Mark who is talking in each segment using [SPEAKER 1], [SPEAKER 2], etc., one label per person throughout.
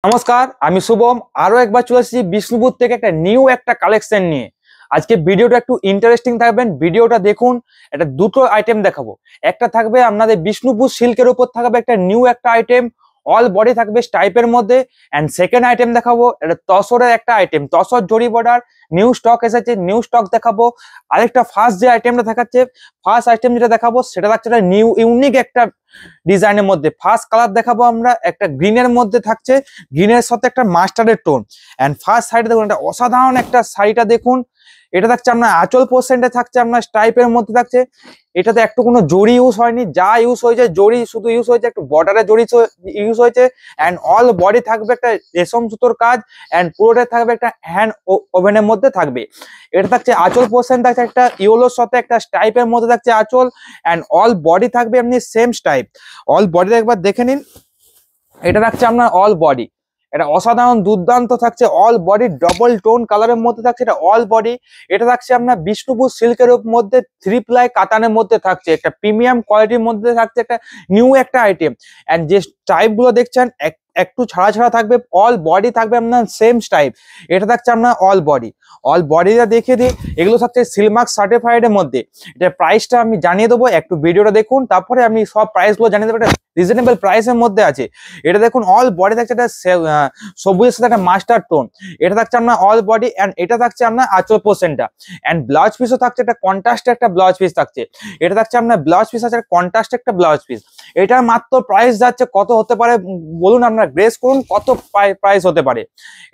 [SPEAKER 1] নমস্কার, আমি শুভম। আরো একবার চলে এসেছি বিষ্ণুপুর থেকে একটা নিউ একটা কালেকশন নিয়ে। আজকে ভিডিওটা একটু ইন্টারেস্টিং থাকবেন, ভিডিওটা দেখুন। এটা দুটো আইটেম দেখাবো। একটা থাকবে আপনাদের বিষ্ণুপুর সিল্কের উপর থাকবে একটা নিউ একটা আইটেম, অল বডি থাকবে স্টাইপের মধ্যে। এন্ড সেকেন্ড আইটেম দেখাবো এটা তসরের একটা আইটেম, তসর জরি বর্ডার নিউ স্টক এসেছে, নিউ স্টক দেখাবো। আরেকটা ফার্স্ট যে আইটেমটা দেখাচ্ছে, ফার্স্ট আইটেম যেটা দেখাবো সেটা থাকছে একটা নিউ ইউনিক একটা ডিজাইনের মধ্যে। ফার্স্ট কালার দেখাবো আমরা একটা গ্রিনের মধ্যে থাকছে, গ্রিনের সাথে একটা মাস্টার্ডের টোন। এন্ড ফার্স্ট সাইডে দেখুন একটা অসাধারণ একটা শাড়িটা দেখুন। এটা থাকছে আপনার আঁচল পোর্শনটা থাকছে আপনার স্টাইপের মধ্যে থাকছে। এটাতে একটু কোনো জড়ি ইউজ হয়নি, যা ইউজ হয়েছে জড়ি শুধু ইউজ হয়েছে, একটু বর্ডারে জড়ি ইউজ হয়েছে। এন্ড অল বডি থাকবে একটা রেশম সুতোর কাজ। এন্ড পুরোটা থাকবে একটা হ্যান্ড ওভেনের মধ্যে থাকবে। এটা থাকছে আঁচল পোর্শন থাকছে একটা ইয়েলোর সাথে একটা স্টাইপের মধ্যে থাকছে আঁচল। এন্ড অল বডি থাকবে এমনি সেম স্টাইপ। অল বডি একবার দেখে নিন। এটা থাকছে আপনার অল বডি, এটা অসাধারণ দুর্দান্ত থাকছে। অল বডি ডবল টোন কালারের মধ্যে থাকছে, এটা অল বডি। এটা থাকছে আপনার বিষ্ণুপুর সিল্কের মধ্যে 3 প্লাই কাতানের মধ্যে থাকছে, একটা প্রিমিয়াম কোয়ালিটির মধ্যে থাকছে, একটা নিউ একটা আইটেম। এন্ড যে স্টাইপ গুলো দেখছেন একটু ছাড়া ছাড়া থাকবে, অল বডি থাকবে আপনার সেম স্টাইপ। এটা থাকছে আপনার অল বডি। অল বডিটা দেখিয়ে দিই, এগুলো থাকছে সিলমার্ক সার্টিফাইড এর মধ্যে। এটা প্রাইসটা আমি জানিয়ে দেবো, একটু ভিডিওটা দেখুন, তারপরে আমি সব প্রাইস গুলো জানিয়ে দেবো। এটা রিজনেবল প্রাইসের মধ্যে আছে। এটা দেখুন অল বডি থাকছে একটা সবুজের সাথে একটা মাস্টার টোন। এটা থাকছে আপনার অল বডি। এন্ড এটা থাকছে আপনার আঁচল পোর্শনটা। এন্ড ব্লাউজ পিসও থাকছে একটা কন্ট্রাস্ট একটা ব্লাউজ পিস থাকছে। এটা থাকছে আপনার ব্লাউজ পিস আছে কন্ট্রাস্ট একটা ব্লাউজ পিস। এটার মাত্র প্রাইস যাচ্ছে কত হতে পারে বলুন, আপনারা গ্রেস করুন কত প্রাইস হতে পারে।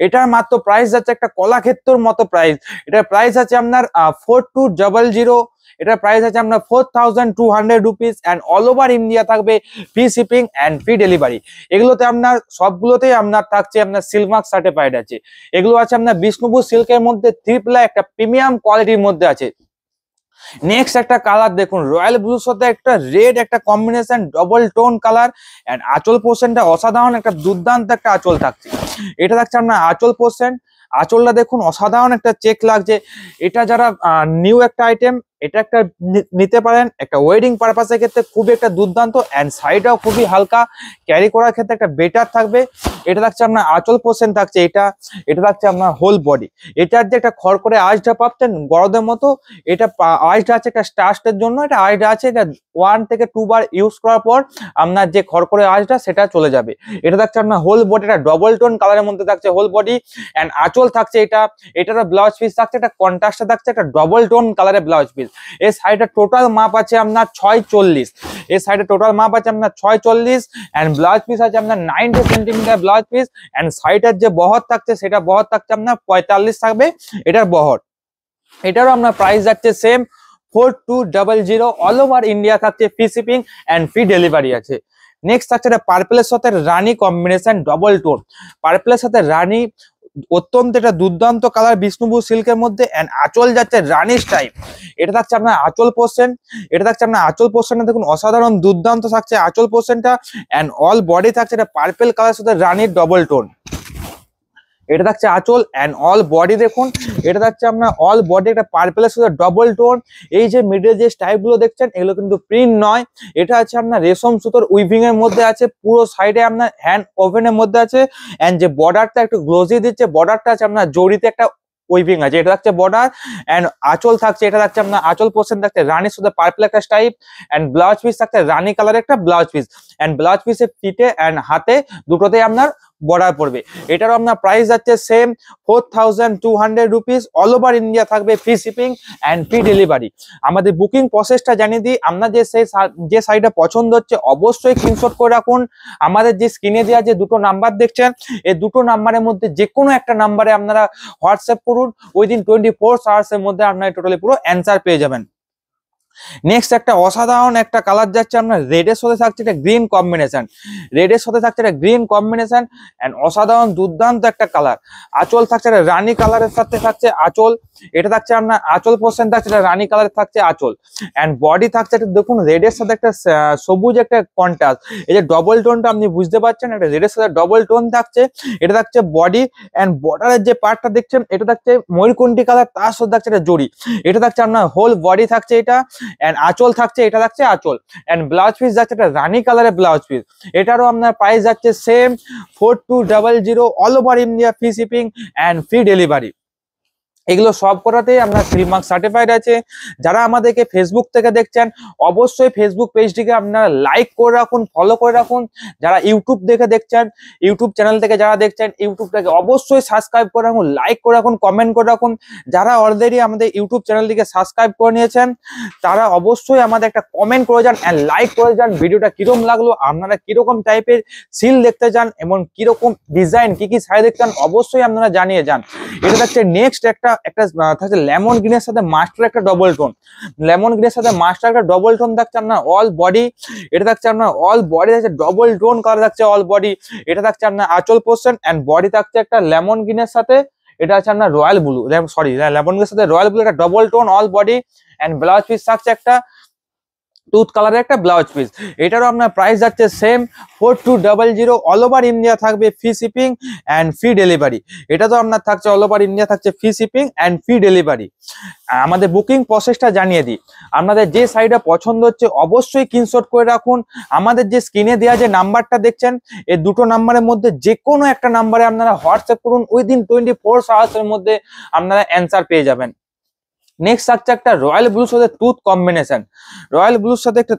[SPEAKER 1] এটার মাত্র প্রাইস যাচ্ছে একটা কলাক্ষেত্রর মতো প্রাইস। এটার প্রাইস আছে আপনার 4200। এটার প্রাইস আছে আপনার 4200 rupees. And all over India থাকবে free shipping and free delivery. এগুলোতে আপনার সবগুলোতেই আপনার থাকছে আপনার সিলমার্ক সার্টিফাইড আছে। এগুলো আছে আপনার বিষ্ণুপুর সিল্কের মধ্যে 3 প্লাই একটা প্রিমিয়াম কোয়ালিটির মধ্যে আছে। নেক্সট একটা কালার দেখুন, রয়্যাল ব্লুর সাথে একটা রেড একটা combination, double tone colour. And আঁচল পোর্শনটা অসাধারণ একটা দুর্দান্ত একটা আঁচল থাকছে। এটা থাকছে আপনার আঁচল পোর্শন। আঁচলটা দেখুন অসাধারণ একটা চেক লাগছে। এটা যারা নিউ একটা আইটেম, এটা একটা নিতে পারেন একটা ওয়েডিং পারপাসের ক্ষেত্রে, খুবই একটা দুর্দান্ত। এন্ড সাইডটাও খুবই হালকা, ক্যারি করার ক্ষেত্রে একটা বেটার থাকবে। এটা থাকছে আপনার আঁচল পোর্শন থাকছে এটা। এটা থাকছে আপনার হোল বডি। এটার যে একটা খড়কড়ে আঁচটা পাচ্ছেন গরদের মতো, এটা আঁচটা আছে একটা স্টার্টের জন্য। এটা আঁচটা আছে, এটা 1 থেকে 2 বার ইউজ করার পর আপনার যে খড়কড়ে আঁচটা সেটা চলে যাবে। এটা থাকছে আপনার হোল বডি, এটা ডবল টোন কালারের মধ্যে থাকছে হোল বডি। এন্ড আঁচল থাকছে এটা। এটারও ব্লাউজ পিস থাকছে একটা কন্ট্রাস্টে থাকছে একটা ডবল টোন কালারের ব্লাউজ পিস। এই সাইডে টোটাল মাপ আছে আপনার 640। এই সাইডে টোটাল মাপ আছে আপনার 640। এন্ড ব্লাউজ পিস আছে আপনার 90 সেন্টিমিটার ব্লাউজ পিস। এন্ড সাইডের যে বহর থাকছে সেটা বহর থাকছে আপনার 45 থাকবে এটার বহর। এটারও আপনার প্রাইস যাচ্ছে সেম 4200। অল ওভার ইন্ডিয়া থাকছে free shipping and free delivery আছে। নেক্সট থাকছে এটা পার্পলের সাথে রানী কম্বিনেশন ডবল টোন। পার্পলের সাথে রানী অত্যন্ত এটা দুর্দান্ত কালার বিষ্ণুপুর সিল্কের মধ্যে। এন্ড আঁচল যাচ্ছে রানী স্টাইপ। এটা থাকছে আপনার আঁচল পোর্শন। এটা থাকছে আপনার আঁচল পোর্শনটা দেখুন অসাধারণ দুর্দান্ত থাকছে আঁচল পোর্শনটা। এন্ড অল বডি থাকছে এটা পার্পল কালার সাথে রানীর ডবল টোন। এটা থাকছে আঁচল। এন্ড অল বডি দেখুন, এটা থাকছে আপনার অল বডি একটা পার্পলের সাথে ডবল টোন। এই যে মিডল যে স্টাইপ গুলো দেখছেন এগুলো কিন্তু প্রিন্ট নয়, এটা আছে আপনার রেশম সুতোর উইভিং এর মধ্যে আছে। পুরো সাইডে আপনার হ্যান্ড ওভেনের মধ্যে আছে। এন্ড যে বর্ডারটা একটু গ্লোজি দিচ্ছে, বর্ডারটা আছে আপনার জড়িতে একটা উইভিং আছে। এটা থাকছে বর্ডার। এন্ড আঁচল থাকছে, এটা থাকছে আপনার আঁচল পোর্শন থাকছে রানীর সাথে পার্পল একটা স্টাইপ। এন্ড ব্লাউজ পিস থাকছে রানী কালার একটা ব্লাউজ পিস। এন্ড ব্লাউজ পিসের ফিটে এন্ড হাতে দুটোতেই আপনার বর্ডার পড়বে। এটারও আপনার প্রাইস যাচ্ছে same 4200 rupees. All over India থাকবে free shipping and free delivery. আমাদের বুকিং প্রসেসটা জানিয়ে দিই, আপনার যে সাইটটা পছন্দ হচ্ছে অবশ্যই স্ক্রিনশট করে রাখুন। আমাদের যে স্ক্রিনে দেওয়া যে দুটো নাম্বার দেখছেন, এই দুটো নাম্বারের মধ্যে যে কোনো একটা নাম্বারে আপনারা হোয়াটসঅ্যাপ করুন। উইদিন 24 আওয়ার্স এর মধ্যে আপনারা টোটালি পুরো অ্যান্সার পেয়ে যাবেন। নেক্সট একটা অসাধারণ একটা কালার যাচ্ছে আপনার রেডের সাথে থাকছে একটা গ্রিন কম্বিনেশন। রেডের সাথে থাকছে একটা গ্রিন কম্বিনেশন। এন্ড অসাধারণ দুর্দান্ত একটা কালার। আঁচল থাকছে একটা রানী কালারের সাথে থাকছে আঁচল। এটা থাকছে আপনার আঁচল পোর্শন থাকছে একটা রানী কালারের থাকছে আঁচল। এন্ড বডি থাকছে একটা দেখুন রেডের সাথে একটা সবুজ একটা কন্ট্রাস্ট। এই যে ডবল টোনটা আপনি বুঝতে পারছেন, একটা রেডের সাথে ডবল টোন থাকছে। এটা থাকছে বডি। এন্ড বর্ডারের যে পার্টটা দেখছেন এটা থাকছে ময়ূরকণ্ঠী কালার, তার সাথে থাকছে একটা জড়ি। এটা থাকছে আপনার হোল বডি থাকছে এটা। এন্ড আঁচল থাকছে, এটা থাকছে আঁচল। এন্ড ব্লাউজ পিস যাচ্ছে একটা রানী কালারের ব্লাউজ পিস, এটারও আপনার প্রাইস যাচ্ছে same 4200, all over India free shipping and free delivery. এগুলো সব করাতেই আমরা সিল মার্ক সার্টিফাইড আছে। যারা আমাদেরকে ফেসবুক থেকে দেখছেন অবশ্যই ফেসবুক পেজটিকে আপনারা লাইক করে রাখুন, ফলো করে রাখুন। যারা ইউটিউব দেখে দেখছেন, ইউটিউব চ্যানেল থেকে যারা দেখছেন ইউটিউবটাকে অবশ্যই সাবস্ক্রাইব করে রাখুন, লাইক করে রাখুন, কমেন্ট করে রাখুন। যারা অলরেডি আমাদের ইউটিউব চ্যানেলটিকে সাবস্ক্রাইব করে নিয়েছেন তারা অবশ্যই আমাদের একটা কমেন্ট করে যান অ্যান্ড লাইক করে যান। ভিডিওটা কিরকম লাগলো, আপনারা কিরকম টাইপের সিল দেখতে চান এবং কিরকম ডিজাইন কি কি শাড়ি দেখতে চান অবশ্যই আপনারা জানিয়ে যান। এটা হচ্ছে নেক্সট একটা থাকছে লেমন গ্রিনের সাথে মাস্টার একটা ডবল টোন, লেমন গ্রিনের সাথে মাস্টার একটা ডবল টোন থাকছে আপনার অল বডি। এটা থাকছে আপনার অল বডি থাকছে ডবল টোন কালার থাকছে অল বডি। এটা থাকছে আপনার আঁচল পোর্শন এন্ড বডি থাকছে একটা লেমন গ্রিনের সাথে, এটা হচ্ছে আপনার রয়্যাল ব্লু, সরি লেমন গ্রিনের সাথে রয়্যাল ব্লু, একটা double tone all body and blouse piece থাকছে একটা টুথ কালারের একটা ব্লাউজ পিস। এটারও আপনার প্রাইস যাচ্ছে সেম 4200, অল ওভার ইন্ডিয়া থাকবে free shipping and free delivery. এটা তো আপনার থাকছে অল ওভার ইন্ডিয়া থাকছে free shipping and free delivery. আমাদের বুকিং প্রসেসটা জানিয়ে দিই, আপনাদের যে শাড়িটা পছন্দ হচ্ছে অবশ্যই স্ক্রিনশট করে রাখুন। আমাদের যে স্ক্রিনে দেওয়া যে নাম্বারটা দেখছেন এই দুটো নাম্বারের মধ্যে যে কোনো একটা নাম্বারে আপনারা হোয়াটসঅ্যাপ করুন, উইদিন 24 আওয়ার্সের মধ্যে আপনারা অ্যান্সার পেয়ে যাবেন। নেক্সট থাকছে একটা রয়্যাল ব্লুর সাথে টুথ কম্বিনেশন, রয়্যাল ব্লুর সাথে একটা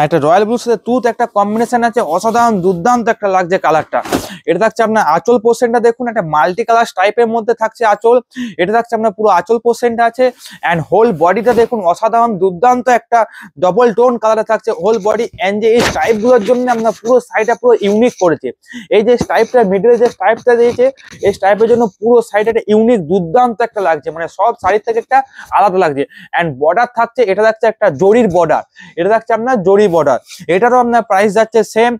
[SPEAKER 1] একটা রয়্যাল ব্লুর সাথে টুথ একটা কম্বিনেশন আছে, অসাধারণ দুর্দান্ত একটা লাগছে কালারটা। এটা থাকছে আপনার আঁচল পোর্শনটা দেখুন একটা মাল্টি কালার টাইপের মধ্যে থাকছে আঁচল। এটা থাকছে আপনার পুরো আঁচল পোর্শনটা আছে অ্যান্ড হোল বডিটা দেখুন অসাধারণ দুর্দান্ত একটা ডবল টোন কালারে থাকছে হোল বডি। অ্যান্ড যে এই স্ট্রাইপগুলোর জন্য আপনার পুরো শাড়িটা পুরো ইউনিক করেছে। এই যে স্ট্রাইপটা মিডলে যে স্ট্রাইপটা দিয়েছে এই স্ট্রাইপের জন্য পুরো শাড়িটা একটা ইউনিক দুর্দান্ত একটা লাগছে, মানে সব শাড়ির থেকে একটা আলাদা লাগছে। অ্যান্ড বর্ডার থাকছে, এটা থাকছে একটা জরির বর্ডার, এটা থাকছে আপনার জরি বর্ডার। এটারও আপনার প্রাইস যাচ্ছে সেম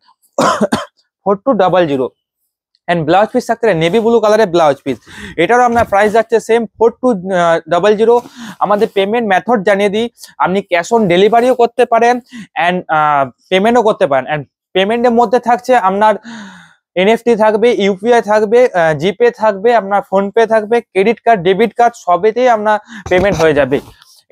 [SPEAKER 1] 4200 এন্ড ব্লাউজ পিস থাকছে নেভি ব্লু কালারের ব্লাউজ পিস। এটারও আপনার প্রাইস যাচ্ছে সেম 4200। আমাদের পেমেন্ট মেথড জানিয়ে দিই, আপনি ক্যাশ অন ডেলিভারিও করতে পারেন অ্যান্ড পেমেন্টও করতে পারেন। অ্যান্ড পেমেন্টের মধ্যে থাকছে আপনার এনএফটি থাকবে, ইউপিআই থাকবে, জিপে থাকবে, আপনার ফোনপে থাকবে, ক্রেডিট কার্ড, ডেবিট কার্ড সবেতেই আপনার পেমেন্ট হয়ে যাবে।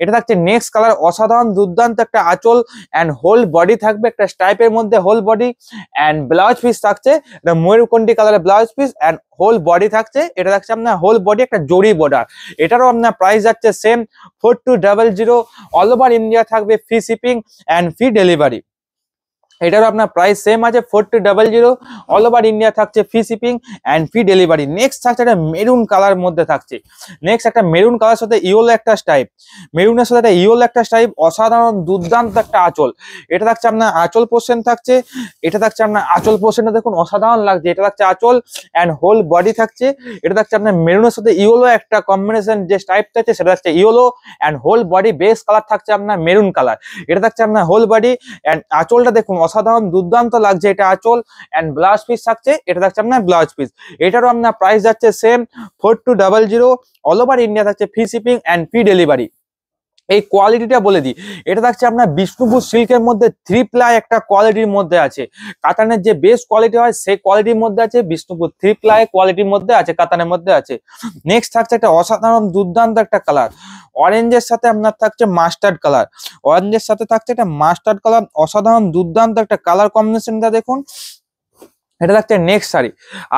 [SPEAKER 1] এটা থাকছে নেক্সট কালার অসাধারণ দুর্দান্ত একটা আঁচল অ্যান্ড হোল বডি থাকবে একটা স্ট্রাইপের মধ্যে whole body and blouse piece থাকছে এটা ময়ূরকণ্ঠী কালারের blouse piece and whole body থাকছে, এটা থাকছে আপনার হোল বডি একটা জরি বর্ডার। এটারও আপনার প্রাইস যাচ্ছে সেম 4200, অল ওভার ইন্ডিয়া থাকবে free shipping and free delivery. এটারও আপনার প্রাইস সেম আছে 4200, অল ওভার ইন্ডিয়া থাকছে free shipping and free delivery. Next থাকছে একটা মেরুন কালার মধ্যে থাকছে, নেক্সট একটা মেরুন কালার সাথে ইয়েলো একটা স্টাইপ, মেরুনের সাথে একটা ইয়েলো একটা স্টাইপ, অসাধারণ দুর্দান্ত একটা আঁচল। এটা থাকছে আপনার আঁচল পোর্শন থাকছে, এটা থাকছে আপনার আঁচল পোর্শনটা দেখুন অসাধারণ লাগছে। এটা থাকছে আঁচল অ্যান্ড হোল বডি থাকছে, এটা থাকছে আপনার মেরুনের সাথে ইয়েলো একটা কম্বিনেশন যে স্টাইপ থাকছে সেটা থাকছে yellow and whole body base colour থাকছে আপনার মেরুন কালার। এটা থাকছে আপনার হোল বডি অ্যান্ড আঁচলটা দেখুন অসাধারণ দুর্দান্ত লাগছে, এটা আঁচল অ্যান্ড ব্লাউজ পিস থাকছে, এটা থাকছে আপনার ব্লাউজ পিস। এটারও আপনার প্রাইস যাচ্ছে সেম 4200, অল ওভার ইন্ডিয়া থাকছে free shipping and free delivery. এই কোয়ালিটিটা বলে দিই, এটা থাকছে আপনার বিষ্ণুপুর সিল্কের মধ্যে 3 প্লাই একটা কোয়ালিটির মধ্যে আছে, কাতানের যে বেস্ট কোয়ালিটি হয় সেই কোয়ালিটির মধ্যে আছে, বিষ্ণুপুর 3 প্লাই কোয়ালিটির মধ্যে আছে, কাতানের মধ্যে আছে। নেক্সট থাকছে একটা অসাধারণ দুর্দান্ত একটা কালার, অরেঞ্জের সাথে আপনার থাকছে মাস্টার্ড কালার, অরেঞ্জের সাথে থাকছে একটা মাস্টার্ড কালার, অসাধারণ দুর্দান্ত একটা কালার কম্বিনেশনটা দেখুন। এটা থাকছে নেক্সট শাড়ি,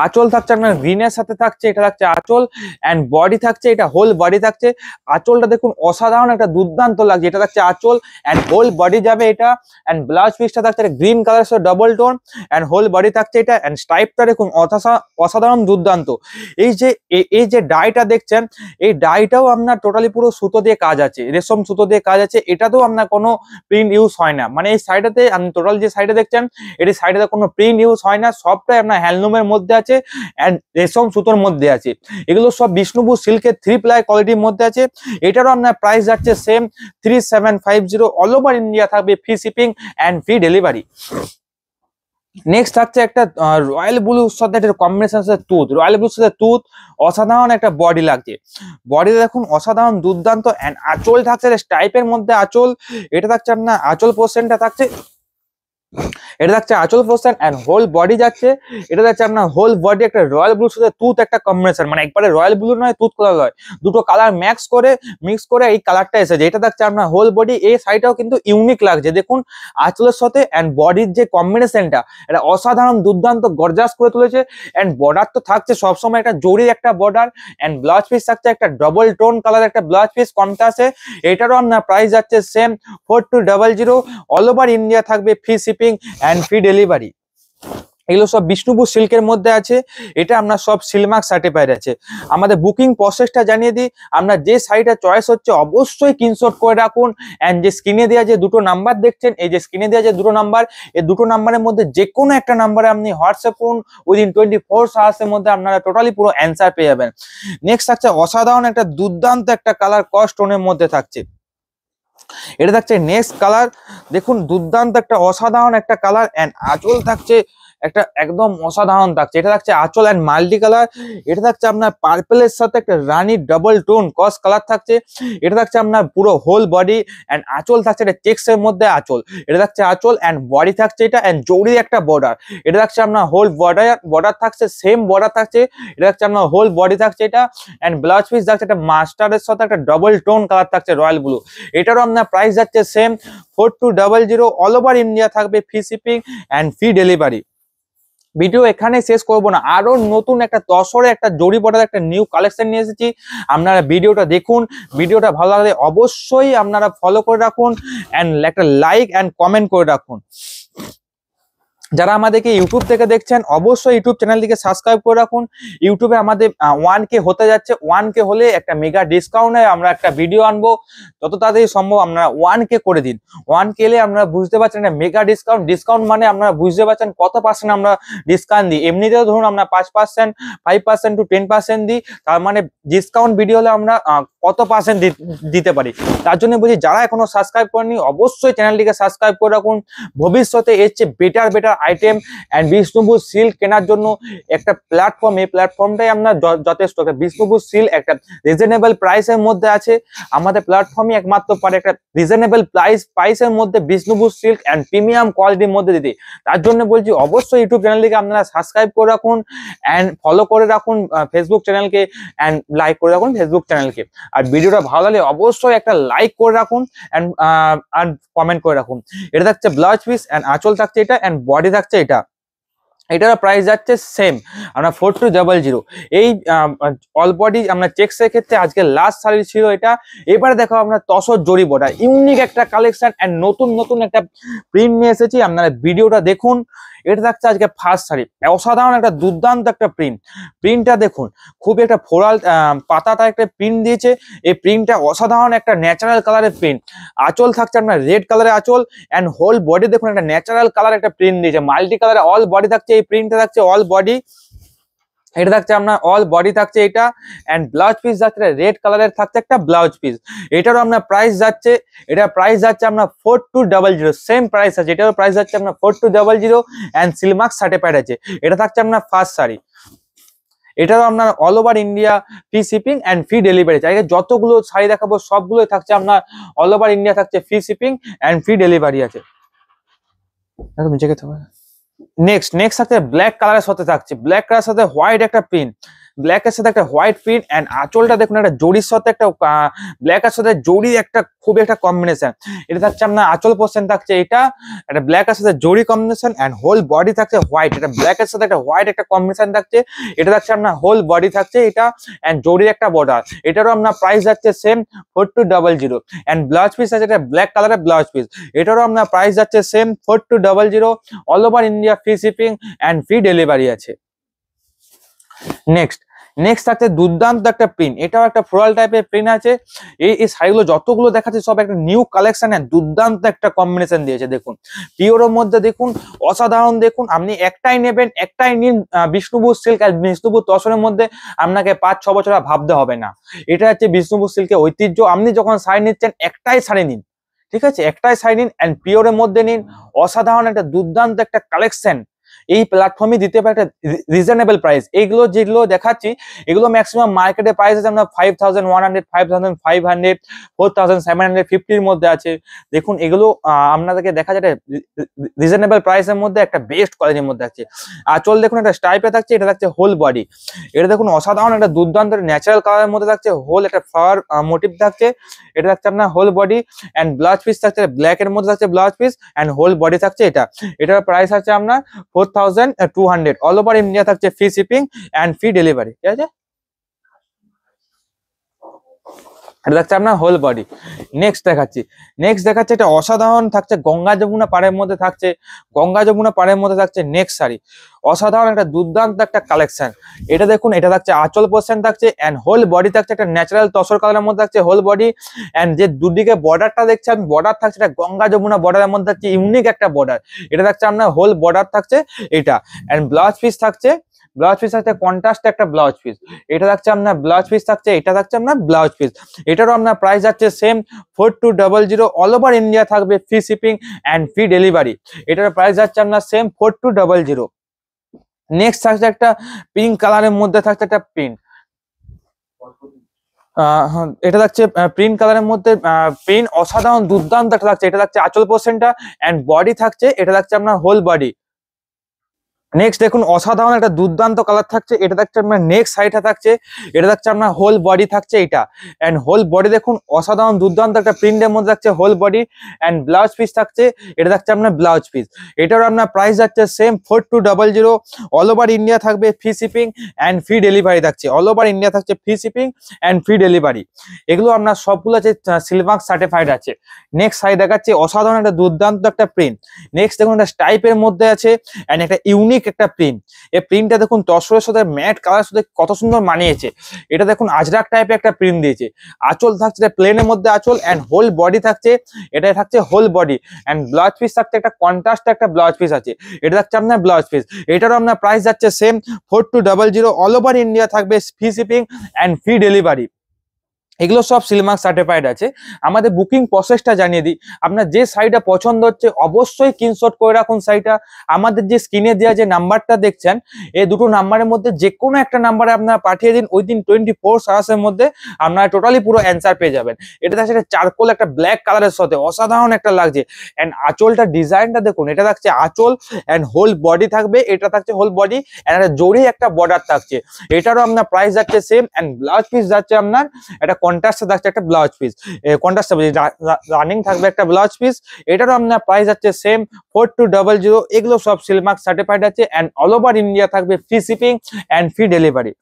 [SPEAKER 1] আঁচল থাকছে আপনার গ্রিনের সাথে থাকছে, এটা থাকছে আঁচল অ্যান্ড বডি থাকছে, এটা হোল বডি থাকছে। আঁচলটা দেখুন অসাধারণ একটা দুর্দান্ত লাগছে, এটা থাকছে আঁচল অ্যান্ড হোল বডি যাবে এটা অ্যান্ড ব্লাউজ পিসটা থাকছে গ্রিন কালার সাথে double tone and whole body থাকছে এটা অ্যান্ড স্টাইপটা দেখুন অসাধারণ দুর্দান্ত। এই যে ডাইটা দেখছেন এই ডাইটাও আপনার টোটালি পুরো সুতো দিয়ে কাজ আছে, রেশম সুতো দিয়ে কাজ আছে, এটাতেও আপনার কোনো প্রিন্ট ইউজ হয় না, মানে এই সাইডটাতে আপনি টোটাল যে সাইডে দেখছেন এটি সাইডে কোনো প্রিন্ট ইউজ হয় না, সবটাই আপনার হ্যান্ডলুমের মধ্যে আছে এন্ড রেশম সুতোর মধ্যে আছে। এগুলো সব বিষ্ণুপুর সিল্কের 3 প্লাই কোয়ালিটির মধ্যে আছে। এটারও আপনার প্রাইস যাচ্ছে সেম 3750, অল ওভার ইন্ডিয়া থাকবে free shipping and free delivery. Next থাকছে একটা রয়্যাল ব্লুর সাথে একটা কম্বিনেশন আছে টুথ, রয়্যাল ব্লুর সাথে টুথ, অসাধারণ একটা বডি লাগছে, বডি দেখুন অসাধারণ দুর্দান্ত এন্ড আঁচল থাকছে স্টাইপের মধ্যে আঁচল, এটা থাকছে আপনার আঁচল পোর্শনটা থাকছে এটা যাচ্ছে আঁচল পোর্শন এন্ড হোল বডি যাচ্ছে, এটা যাচ্ছে আপনার হোল বডি একটা রয়্যাল ব্লুর সাথে তুত একটা কম্বিনেশন, মানে একবারে রয়্যাল ব্লু নয় তুত কালার নয়, দুটো কালার মিক্স করে এই কালারটা এসেছে। এটা যাচ্ছে আপনার হোল বডি, এই শাড়িটাও কিন্তু ইউনিক লাগছে দেখুন, আঁচলের সাথে এন্ড বডির যে কম্বিনেশনটা এটা অসাধারণ দুর্দান্ত গর্জাস করে তুলেছে। এন্ড বর্ডার তো থাকছে সবসময় একটা জরির একটা বর্ডার, এন্ড ব্লাউজ পিস থাকছে একটা ডবল টোন কালার একটা ব্লাউজ পিস কন্ট্রাস্টে। এটারও আপনার প্রাইস যাচ্ছে সেম 4200, অল ওভার ইন্ডিয়া থাকবে free shipping and free delivery. এগুলো সব বিষ্ণুপুর সিল্কের মধ্যে আছে, এটা আপনার সব সিলমার্ক সার্টিফাইড আছে। আমাদের বুকিং প্রসেসটা জানিয়ে দিই, আপনার যে শাড়িটা চয়েস হচ্ছে অবশ্যই স্ক্রিনশট করে রাখুন, এন্ড যে স্ক্রিনে দেওয়া যে দুটো নাম্বার দেখছেন, এই যে স্ক্রিনে দেওয়া যে দুটো নাম্বার, এই দুটো নাম্বারের মধ্যে যে কোনো একটা নাম্বারে আপনি হোয়াটসঅ্যাপ করুন, উইদিন 24 আওয়ার্সের মধ্যে আপনারা টোটালি পুরো অ্যান্সার পেয়ে যাবেন। নেক্সট থাকছে অসাধারণ একটা দুর্দান্ত একটা কালার কস্ট টোনের মধ্যে থাকছে, এটা থাকছে নেক্সট কালার, দেখুন দুর্দান্ত একটা অসাধারণ একটা কালার, এন্ড আঁচল থাকছে একটা একদম অসাধারণ থাকছে, এটা থাকছে আঁচল এন্ড মাল্টি কালার। এটা থাকছে আপনার পার্পেলের সাথে একটা রানী ডাবল টোন কস কালার থাকছে, এটা থাকছে আপনার পুরো হোল বডি এন্ড আঁচল থাকছে এটা চেক্স এর মধ্যে আঁচল, এটা থাকছে আঁচল এন্ড বডি থাকছে এটা এন্ড জরি একটা বর্ডার, এটা থাকছে আপনার হোল বর্ডার থাকছে সেম বর্ডার থাকছে, এটা থাকছে আপনার হোল বডি থাকছে এটা, এন্ড ব্লাউজ পিস থাকছে একটা মাস্টারের সাথে একটা ডবল টোন কালার থাকছে রয়্যাল ব্লু। এটারও আপনার প্রাইস যাচ্ছে সেম 4200, অল ওভার ইন্ডিয়া থাকবে free shipping and free delivery. Video এখানে শেষ করব না, আরো নতুন একটা তসরে একটা জরি বর্ডার একটা নিউ কালেকশন নিয়ে এসেছি, আপনারা ভিডিওটা দেখুন, ভিডিওটা ভালো লাগলে অবশ্যই আপনারা ফলো করে রাখুন এন্ড একটা লাইক এন্ড কমেন্ট করে রাখুন। যারা আমাদেরকে ইউটিউব থেকে দেখছেন অবশ্যই ইউটিউব চ্যানেলটিকে সাবস্ক্রাইব করে রাখুন। ইউটিউবে আমাদের 1K হতে যাচ্ছে, 1K হলে একটা মেগা ডিসকাউন্টে আমরা একটা ভিডিও আনবো, যত তাড়াতাড়ি সম্ভব আপনারা 1K করে দিন। 1K এলে আপনারা বুঝতে পারছেন একটা মেগা ডিসকাউন্ট মানে আপনারা বুঝতে পারছেন কত পার্সেন্ট আমরা ডিসকাউন্ট দিই। এমনিতেও ধরুন আমরা 5%, 5% to 10% দিই, তার মানে ডিসকাউন্ট ভিডিও হলে আমরা কত পার্সেন্ট দিতে পারি। তার জন্য বলছি যারা এখনো সাবস্ক্রাইব করেনি অবশ্যই চ্যানেলটিকে সাবস্ক্রাইব করে রাখুন। ভবিষ্যতে এর চেয়ে better item and Bishnupur silk কেনার জন্য একটা প্ল্যাটফর্ম, এই প্ল্যাটফর্মটাই আপনার যথেষ্ট। বিষ্ণুপুর সিল্ক একটা রিজনেবল প্রাইসের মধ্যে আছে, আমাদের প্ল্যাটফর্মই একমাত্র পারে একটা রিজনেবল প্রাইসের মধ্যে বিষ্ণুপুর সিল্ক এন্ড প্রিমিয়াম কোয়ালিটির মধ্যে দিতে। তার জন্য বলছি অবশ্যই ইউটিউব চ্যানেলটিকে আপনারা সাবস্ক্রাইব করে রাখুন এন্ড ফলো করে রাখুন ফেসবুক চ্যানেলকে, এন্ড লাইক করে রাখুন ফেসবুক চ্যানেলকে। আর ভিডিওটা ভালো লাগলে অবশ্যই একটা লাইক করে রাখুন এন্ড কমেন্ট করে রাখুন। এটা থাকছে ব্লাউজ পিস এন্ড আঁচল থাকছে এটা এন্ড বডি থাকছে এটা, এটার প্রাইস যাচ্ছে সেম আমরা 4200। এই অল বডি আমরা চেক্সের ক্ষেত্রে আজকে লাস্ট শাড়ি ছিল এটা। এবারে দেখো আপনার তসর জরি বর্ডার ইউনিক একটা কালেকশন এন্ড নতুন একটা প্রিন্ট নিয়ে এসেছি, আপনারা ভিডিওটা দেখুন। এটা থাকছে আজকে ফার্স্ট শাড়ি, অসাধারণ একটা দুর্দান্ত একটা প্রিন্টটা দেখুন, খুব একটা ফ্লোরাল পাতাটা একটা প্রিন্ট দিয়েছে, এই প্রিন্টটা অসাধারণ একটা ন্যাচারাল কালারের প্রিন্ট। আঁচল থাকছে আপনার রেড কালারের আঁচল এন্ড হোল বডি দেখুন একটা ন্যাচারাল কালার একটা প্রিন্ট দিয়েছে, মাল্টি কালারে অল বডি থাকছে, এই প্রিন্টটা থাকছে অল বডি, এটা থাকছে আপনার অল বডি থাকছে এটা, এন্ড ব্লাউজ পিস যাচ্ছে রেড কালারের থাকছে একটা ব্লাউজ পিস। এটারও আপনার প্রাইস যাচ্ছে, এটা প্রাইস যাচ্ছে আপনার 4200, সেম প্রাইস আছে, এটারও প্রাইস যাচ্ছে আপনার 4200 এন্ড সিলমার্ক সার্টিফাইড আছে। এটা থাকছে আপনার ফার্স্ট শাড়ি, এটারও আপনার all over India free shipping and free delivery. চাইলে যতগুলো শাড়ি দেখাবো সবগুলোই থাকছে আপনার অল ওভার ইন্ডিয়া থাকছে free shipping and free delivery আছে। নেক্সট থাকছে ব্ল্যাক কালারের সাথে থাকছে, ব্ল্যাক কালারের সাথে হোয়াইট একটা প্রিন্ট, ব্ল্যাকের সাথে একটা হোয়াইট প্রিন্ট এন্ড আঁচলটা দেখুন একটা জরির সাথে একটা ব্ল্যাকের সাথে জরি একটা খুব একটা কম্বিনেশন। এটা থাকছে আপনার আঁচল পোর্শন থাকছে এটা, একটা ব্ল্যাকের সাথে জরি কম্বিনেশন এন্ড হোল বডি থাকছে হোয়াইট, এটা ব্ল্যাকের সাথে একটা হোয়াইট একটা কম্বিনেশন থাকছে, এটা থাকছে আপনার হোল বডি থাকছে এটা এন্ড জরির একটা বর্ডার। এটারও আপনার প্রাইস যাচ্ছে সেম 4200 এন্ড ব্লাউজ পিস আছে এটা ব্ল্যাক কালারের ব্লাউজ পিস, এটারও আপনার প্রাইস যাচ্ছে same 4200, all over India free shipping and free delivery আছে। নেক্সট থাকছে দুর্দান্ত একটা প্রিন্ট, এটাও একটা ফ্লোরাল টাইপের প্রিন্ট আছে। এই শাড়িগুলো যতগুলো দেখাচ্ছে সব একটা নিউ কালেকশন, দুর্দান্ত একটা কম্বিনেশন দিয়েছে দেখুন, পিওরের মধ্যে দেখুন অসাধারণ। দেখুন আপনি একটাই নেবেন, একটাই নিন বিষ্ণুপুর সিল্ক আর বিষ্ণুপুর তসরের মধ্যে আপনাকে 5-6 বছর ভাবতে হবে না। এটা হচ্ছে বিষ্ণুপুর সিল্কের ঐতিহ্য। আপনি যখন শাড়ি নিচ্ছেন একটাই শাড়ি নিন, ঠিক আছে, একটাই শাড়ি নিন এন্ড পিওরের মধ্যে নিন, অসাধারণ একটা দুর্দান্ত একটা কালেকশন। এই প্ল্যাটফর্মে দিতে পারে একটা রিজনেবল প্রাইস। এইগুলো যেগুলো দেখাচ্ছি এগুলো ম্যাক্সিমাম মার্কেটে প্রাইস আছে আমরা 5100, 5500, 4750 মধ্যে আছে। দেখুন এগুলো আপনাদেরকে দেখা যায় রিজনেবল প্রাইসের মধ্যে একটা বেস্ট কোয়ালিটির মধ্যে আছে। আঁচল দেখুন একটা স্টাইপে থাকছে, এটা থাকছে হোল বডি। এটা দেখুন অসাধারণ একটা দুর্দান্ত ন্যাচারাল কালারের মধ্যে থাকছে, হোল একটা ফ্লাওয়ার মোটিভ থাকছে। এটা থাকছে আপনার whole body and blouse piece থাকছে ব্ল্যাক এর মধ্যে থাকছে blouse piece and whole body থাকছে এটা। এটার প্রাইস আছে আপনার 4200। অল ওভার ইন্ডিয়া থাকছে free shipping and free delivery. ঠিক আছে, এটা থাকছে আপনার হোল বডি। নেক্সট দেখাচ্ছি এটা অসাধারণ থাকছে, গঙ্গা যমুনা পাড়ের মধ্যে থাকছে, নেক্সট শাড়ি অসাধারণ একটা দুর্দান্ত একটা কালেকশন। এটা দেখুন, এটা থাকছে আঁচল পোর্শন থাকছে অ্যান্ড হোল বডি থাকছে একটা ন্যাচারাল তসর কালারের মধ্যে থাকছে হোল বডি অ্যান্ড যে দুদিকে বর্ডারটা দেখছেন, বর্ডার থাকছে এটা গঙ্গা যমুনা বর্ডারের মধ্যে থাকছে ইউনিক একটা বর্ডার। এটা থাকছে আপনার হোল বর্ডার থাকছে এটা অ্যান্ড ব্লাউজ পিস থাকছে কন্ট্রাস্ট একটা ব্লাউজ পিস। এটা থাকছে আপনার ব্লাউজ পিস থাকছে, এটা থাকছে আপনার ব্লাউজ পিস। এটারও আপনার প্রাইস যাচ্ছে সেম 4200। অল ওভার ইন্ডিয়া থাকবে free shipping and free delivery. এটার প্রাইস যাচ্ছে আপনার সেম 4200। নেক্সট থাকছে একটা পিঙ্ক কালারের মধ্যে থাকছে একটা প্রিন্ট। এটা থাকছে প্রিন্ট কালারের মধ্যে প্রিন্ট অসাধারণ দুর্দান্ত একটা থাকছে। এটা থাকছে আঁচল পোর্শনটা অ্যান্ড বডি থাকছে, এটা থাকছে আপনার হোল বডি। নেক্সট দেখুন অসাধারণ একটা দুর্দান্ত কালার থাকছে, এটা থাকছে আপনার নেক্সট সাইডটা থাকছে, এটা থাকছে আপনার হোল বডি থাকছে এটা অ্যান্ড হোল বডি দেখুন অসাধারণ দুর্দান্ত একটা প্রিন্টের মধ্যে থাকছে whole body and blouse piece থাকছে, এটা থাকছে আপনার ব্লাউজ পিস। এটারও আপনার প্রাইস যাচ্ছে সেম 4200। অল ওভার ইন্ডিয়া থাকবে free shipping and free delivery থাকছে, অল ওভার ইন্ডিয়া থাকছে free shipping and free delivery. এগুলো আপনার সবগুলো আছে সিলমার্ক সার্টিফাইড আছে। নেক্সট সাইড দেখাচ্ছে অসাধারণ একটা দুর্দান্ত একটা প্রিন্ট। নেক্সট দেখুন একটা স্টাইপের মধ্যে আছে অ্যান্ড একটা ইউনিক একটা প্রিন্ট। এই প্রিন্টটা দেখুন তসরের সাথে ম্যাট কালার সাথে কত সুন্দর মানিয়েছে। এটা দেখুন আজরাক টাইপের একটা প্রিন্ট দিয়েছে। আঁচল থাকছে প্লেনের মধ্যে আঁচল অ্যান্ড হোল বডি থাকছে, এটা থাকছে whole body and blouse piece থাকছে একটা কন্ট্রাস্ট একটা ব্লাউজ পিস আছে, এটা থাকছে আপনার ব্লাউজ পিস। এটারও আপনার প্রাইস যাচ্ছে সেম 4200। অল ওভার ইন্ডিয়া থাকবে free shipping and free delivery. এগুলো সব সিলমার্ক সার্টিফাইড আছে। আমাদের বুকিং প্রসেসটা জানিয়ে দিই, আপনার যে শাড়িটা পছন্দ হচ্ছে অবশ্যই স্ক্রিনশট করে রাখুন শাড়িটা। আমাদের যে স্ক্রিনে দেওয়া যে নাম্বারটা দেখছেন, এই দুটো নাম্বারের মধ্যে যে কোনো একটা নাম্বারে আপনারা পাঠিয়ে দিন, উইদিন 24 আওয়ার্সের মধ্যে আপনারা টোটালি পুরো অ্যান্সার পেয়ে যাবেন। এটা থাকছে চারকোল একটা ব্ল্যাক কালারের সাথে অসাধারণ একটা লাগছে অ্যান্ড আঁচলটা ডিজাইনটা দেখুন, এটা থাকছে আঁচল অ্যান্ড হোল বডি থাকবে, এটা থাকছে হোল বডি অ্যান্ড একটা জড়ি একটা বর্ডার থাকছে। এটারও আপনার প্রাইস যাচ্ছে সেম অ্যান্ড ব্লাউজ পিস যাচ্ছে আপনার এটা কন্ট্রাস্টে থাকছে একটা ব্লাউজ পিস, কন্ট্রাস্টে রানিং থাকবে একটা ব্লাউজ পিস। এটারও আপনার প্রাইস আছে সেম 4200। এগুলো সব সিলমার্ক সার্টিফাইড আছে অ্যান্ড অল ওভার ইন্ডিয়া থাকবে free shipping and free delivery.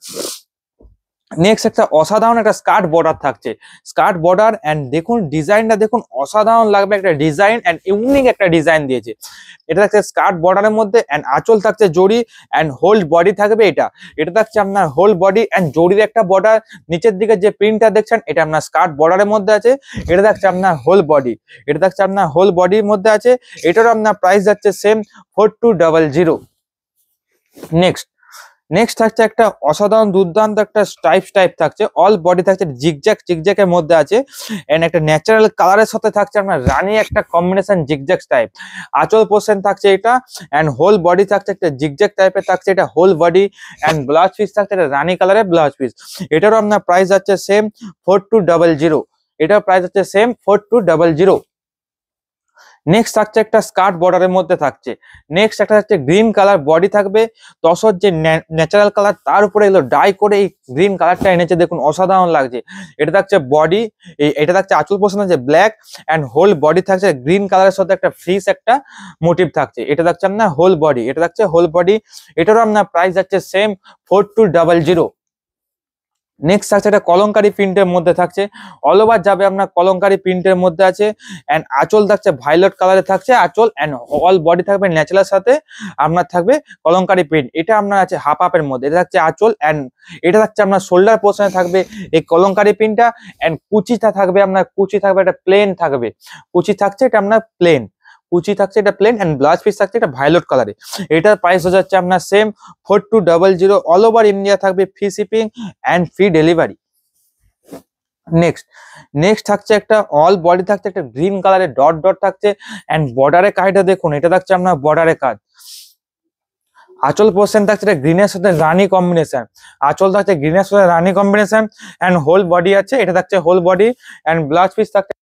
[SPEAKER 1] Next একটা অসাধারণ একটা স্কার্ট বর্ডার থাকছে, স্কার্ট বর্ডার অ্যান্ড দেখুন ডিজাইনটা দেখুন অসাধারণ লাগবে একটা ডিজাইন অ্যান্ড ইউনিক একটা ডিজাইন দিয়েছে। এটা থাকছে স্কার্ট বর্ডারের মধ্যে অ্যান্ড আঁচল থাকছে জড়ি অ্যান্ড হোল বডি থাকবে এটা, এটা থাকছে আপনার হোল বডি অ্যান্ড জড়ির একটা বর্ডার। নিচের দিকে যে প্রিন্টটা দেখছেন এটা আপনার স্কার্ট বর্ডারের মধ্যে আছে, এটা থাকছে আপনার হোল বডি, এটা থাকছে আপনার হোল বডির মধ্যে আছে। এটারও আপনার প্রাইস যাচ্ছে সেম 4200। নেক্সট থাকছে একটা অসাধারণ দুর্দান্ত একটা স্টাইপ থাকছে, অল বডি থাকছে জিগজ্যাকের মধ্যে আছে এন্ড একটা ন্যাচারাল কালারের সাথে থাকছে আপনার রানী একটা কম্বিনেশন জিগজ্যাক টাইপ। আঁচল পোর্শন থাকছে এটা এন্ড হোল বডি থাকছে একটা জিগজ্যাক টাইপের থাকছে, এটা whole body and blouse piece থাকছে এটা রানী কালারের ব্লাউজ পিস। এটারও আপনার প্রাইস আছে সেম 4200। এটার প্রাইস হচ্ছে সেম 4200। নেক্সট থাকছে একটা স্কার্ট বর্ডারের মধ্যে থাকছে, নেক্সট একটা হচ্ছে গ্রিন কালার বডি থাকবে, তসর যে ন্যাচারাল কালার তার উপরে এগুলো ডাই করে এই গ্রিন কালারটা এনেছে, দেখুন অসাধারণ লাগছে। এটা থাকছে বডি, এটা থাকছে আঁচল পোর্শন আছে ব্ল্যাক এন্ড হোল বডি থাকছে গ্রিন কালারের সাথে একটা ফ্রিজ একটা মোটিভ থাকছে। এটা থাকছে আপনার হোল বডি, এটা থাকছে হোল বডি। এটারও আপনার প্রাইস যাচ্ছে সেম 4200। নেক্সট থাকছে একটা কলঙ্কারি প্রিন্টের মধ্যে থাকছে, অল ওভার যাবে আপনার কলঙ্কারি প্রিন্টের মধ্যে আছে এন্ড আঁচল থাকছে ভায়োলেট কালারে থাকছে আঁচল এন্ড অল বডি থাকবে ন্যাচারাল সাথে আপনার থাকবে কলঙ্কারি প্রিন্ট। এটা আপনার আছে হাফ হাফের মধ্যে, এটা থাকছে আঁচল এন্ড এটা থাকছে আপনার শোল্ডার পোর্শনে থাকবে এই কলঙ্কারি প্রিন্টটা এন্ড কুচিটা থাকবে আপনার, কুচি থাকবে এটা প্লেন থাকবে, কুচি থাকছে এটা আপনার প্লেন, কুচি থাকছে এটা প্লেন এন্ড ব্লাউজ পিস থাকছে এটা ভায়োলেট কালারে। এটার প্রাইস হয়ে যাচ্ছে আপনার সেম 4200। অল ওভার ইন্ডিয়া থাকবে free shipping and free delivery. Next থাকছে একটা অল বডি থাকছে একটা গ্রিন কালারের ডট ডট থাকছে এন্ড বর্ডারের কাজটা দেখুন, এটা থাকছে আপনার বর্ডারের কাজ, আঁচল পোর্শন থাকছে এটা গ্রিনের সাথে রানি কম্বিনেশন, আঁচল থাকছে গ্রিনের সাথে রানি কম্বিনেশন এন্ড হোল বডি আছে, এটা থাকছে whole body and blouse piece থাকছে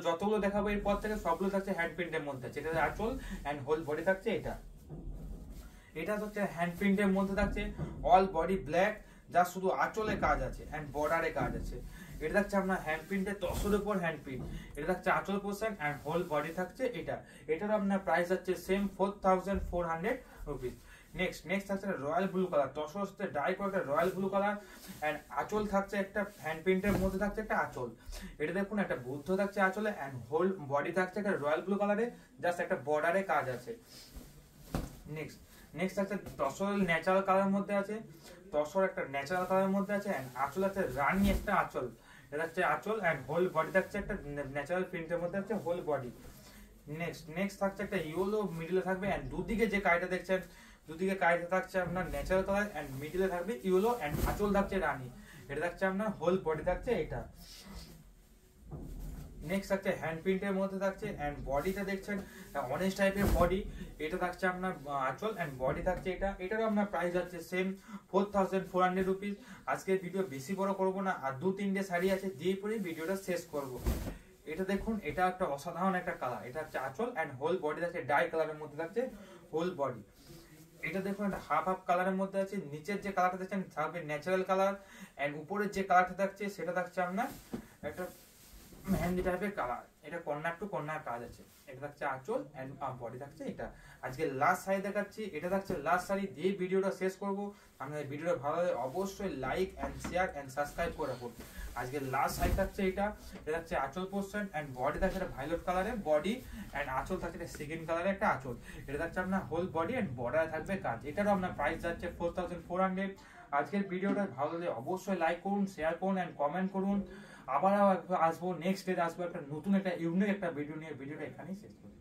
[SPEAKER 1] যতগুলো দেখাবো এরপর থেকে সবগুলো থাকছে হ্যান্ড প্রিন্টের মধ্যে, যেটা আঁচল এন্ড হোল বডি থাকছে এটা। এটা হচ্ছে হ্যান্ড প্রিন্টের মধ্যে থাকছে, অল বডি ব্ল্যাক, যা শুধু আঁচলে কাজ আছে এন্ড বর্ডারে কাজ আছে। এটা থাকছে আপনার হ্যান্ড প্রিন্টের তসরের উপর হ্যান্ড প্রিন্ট। এটা থাকছে আঁচল পোর্শন এন্ড হোল বডি থাকছে এটা। এটার আপনার প্রাইস যাচ্ছে সেম 4400 রুপিস। নেক্সট থাকছে রয়্যাল ব্লু কালার, তসর হচ্ছে ডাই করে একটা রয়্যাল ব্লু কালার এন্ড আঁচল থাকছে একটা হ্যান্ড প্রিন্টের মধ্যে থাকছে একটা আঁচল। এটা দেখুন একটা বুদ্ধ থাকছে আঁচলে এন্ড হোল বডি থাকছে একটা রয়্যাল ব্লু কালারে, জাস্ট একটা বর্ডারে কাজ আছে। নেক্সট আছে তসর ন্যাচারাল কালারের মধ্যে আছে, তসর একটা ন্যাচারাল কালারের মধ্যে আছে এন্ড আঁচল আছে রানী একটা আঁচল। এটা হচ্ছে আঁচল এন্ড হোল বডি থাকছে একটা ন্যাচারাল প্রিন্টের মধ্যে আছে হোল বডি। নেক্সট থাকছে একটা ইয়েলো মিডলে থাকবে এন্ড দুদিকে যে কাইটা দেখছেন, দুদিকে কাইটা থাকছে আপনার ন্যাচারাল কালার এন্ড মিডলে থাকবে ইয়েলো এন্ড আঁচল থাকছে রানী। এটা থাকছে আপনার হোল বডি থাকছে এটা। নেক্সট থাকছে হ্যান্ড প্রিন্টের মধ্যে থাকছে এন্ড বডিটা দেখছেন অরেঞ্জ টাইপের বডি। এটা থাকছে আপনার আঁচল এন্ড বডি থাকছে এটা। এটারও আপনার প্রাইস আছে সেম 4400 রুপিস। আজকে ভিডিও বেশি বড় করব না, আর 2-3টে শাড়ি আছে দিয়ে পরে ভিডিওটা শেষ করব। এটা দেখুন, এটা একটা অসাধারণ একটা কালার। এটা হচ্ছে আঁচল এন্ড হোল বডি থাকছে ডাই কালারের মধ্যে থাকছে হোল বডি। এটা দেখুন একটা হাফ কালারের মধ্যে আছে, নিচের যে কালারটা দেখছেন থাকবে ন্যাচারাল কালার এন্ড উপরের যে কালারটা থাকছে সেটা থাকছে আপনার একটা মেহেন্দি টাইপের কালার। এটা কর্নার টু কর্নার কাজ আছে। এটা থাকছে আঁচল এন্ড বডি থাকছে এটা। আজকে লাস্ট শাড়ি দেখাচ্ছি, এটা থাকছে লাস্ট শাড়ি দিয়ে ভিডিওটা শেষ করব। আপনাদের ভিডিওটা ভালো লাগে অবশ্যই like and share and subscribe করে রাখুন। আজকে লাস্ট শাড়ি থাকছে এটা। এটা থাকছে আঁচল পোর্শন এন্ড বডি থাকছে একটা ভায়োলেট কালারের বডি এন্ড আঁচল থাকছে একটা সেকেন্ড কালারের একটা আঁচল। এটা থাকছে আপনার হোল বডি এন্ড বর্ডারে থাকবে কাজ। এটারও আপনার প্রাইস যাচ্ছে 4400। আজকের ভিডিওটা ভালো লাগলে অবশ্যই লাইক করুন, শেয়ার করুন এন্ড কমেন্ট করুন। আবার আসবো নেক্সট ডে, আসবো একটা নতুন একটা ইউনিক একটা ভিডিও নিয়ে। ভিডিওটা এখানেই শেষ করবো।